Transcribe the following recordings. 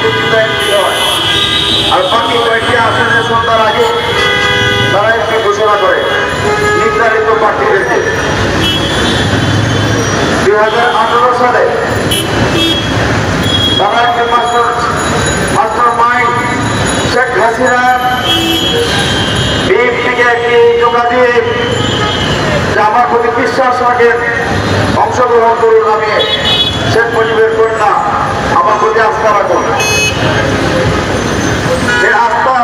প্রতিষ্ঠিত এমপি হয়। আর বাকি কয়েকটি আসনের সন্ধ্যার আগে তারা একটি ঘোষণা করে নির্ধারিত প্রার্থীদেরকে। 2018 সালে তারা একটি মাস্টার মাইন্ড শেখ হাসিনা বিএনপিকে একটি টোকা দিয়ে যে আমার প্রতি বিশ্বাস রাখেন, অংশগ্রহণ করুন, আমি শেখ মুজিবের কন্যা, আমার প্রতি আস্থা রাখুন। এই আস্থা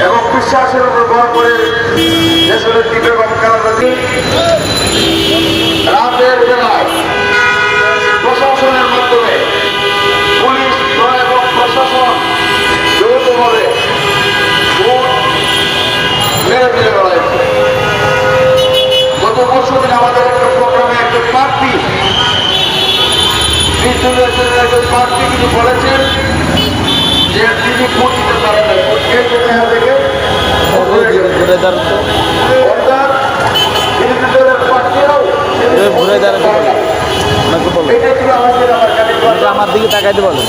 এবং বিশ্বাসের উপর ভর করে দেশের বেগম খালেদা জিয়া রাতের বেলায় প্রশাসনের মাধ্যমে পুলিশ এবং প্রশাসন যৌথভাবে মেরে ফেলে বেড়াইছে। গত পরশু দিন আমাদের একটা প্রোগ্রামে একজন প্রার্থী একজন প্রার্থী তিনি বলেছেন যে তিনি ভোট দিতে পারেন না, থেকে আমার দিকে তাকাইতে বলেন,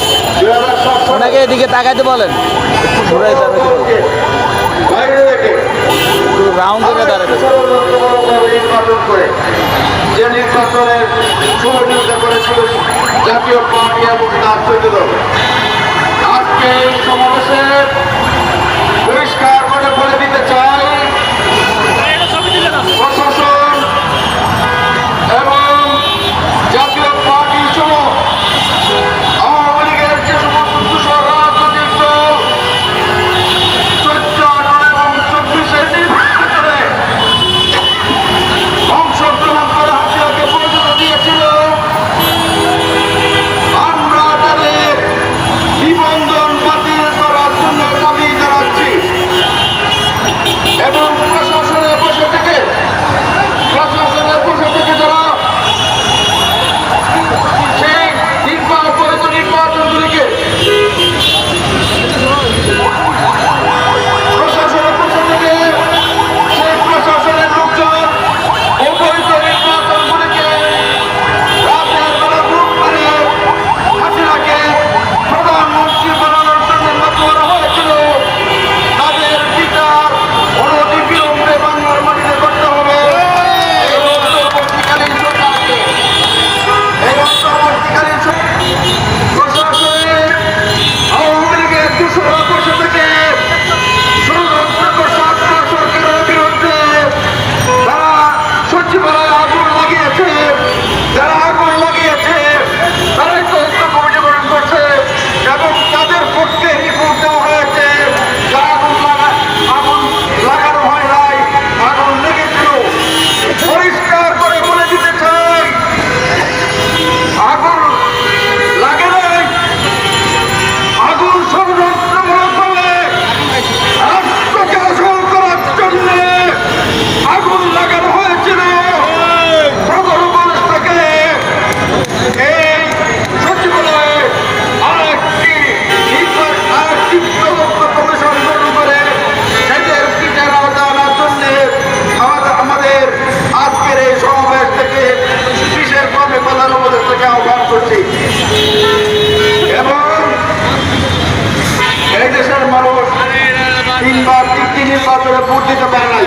ওনাকে এদিকে তাকাইতে বলেন, রাউন্ড করে দাঁড়াতে নির্বাচন করে যে নির্বাচনের সহযোগিতা করেছিল জাতীয় পার্টি এবং রাজনৈতিক দল। আজকে এই সমাবেশে পরিষ্কার করে বলে দিতে চাই, প্রশাসন এবং জাতীয় পার্টি সহ আওয়ামী লীগের যে সমস্ত দূষণ রাজনৈতিক দল 14 এবং 24-এর নির্বাচনে অংশগ্রহণ করে হাসিনাকে পরিচিত দিয়েছিল, আমরা তাদের নিবন্ধন বাতিল করার জন্য দাবি জানাচ্ছি এবং প্রশাসনের বসে থেকে যারা সেই নির্বাচনগুলিকে প্রশাসনের বসে থেকে সেই প্রশাসনের লোকজন অবৈধ নির্বাচনগুলিকে রাতের বেলা গ্রুপ করে হাসিনাকে প্রধানমন্ত্রী বানানোর জন্য মত করা হয়েছিল, তাদের বিচার অনতিবিলম্বে বাংলার মাটিতে করতে হবে। অন্তর্বর্তীকালীন সরকারকে প্রশাসনে আওয়ামী লীগের দূষণ বসে থেকে ষড়যন্ত্র সরকারের বিরুদ্ধে তারা সচিবালয়ে আগুন লাগিয়েছে, যারা আগুন লাগিয়েছে তারাই তথ্য কমিটি গঠন করছে এবং তাদের পক্ষে রিপোর্ট দেওয়া হয়েছে। আগুন লাগানো হয় নাই, আগুন লেগেছিল। পরিষ্কার করে বলে দিতে চাই, আগুন লাগে নাই, আগুন ষড়যন্ত্রমূলকভাবে রাষ্ট্রকে আসল করার জন্য আগুন লাগানো হয়েছিল। সদর উপদেষ্টাকে এই সচিবালয়ে আরেকটি তদন্ত কমিশন গঠন করে সেদের বিচার আওতায় আনার জন্য আমাদের আজকের এই সমাবেশ থেকে বিশেষ ভাবে প্রধান উপদেষ্টাকে আহ্বান করছি এবং এই দেশের মানুষ তিনটি নির্বাচনে ভোট দিতে পারে নাই।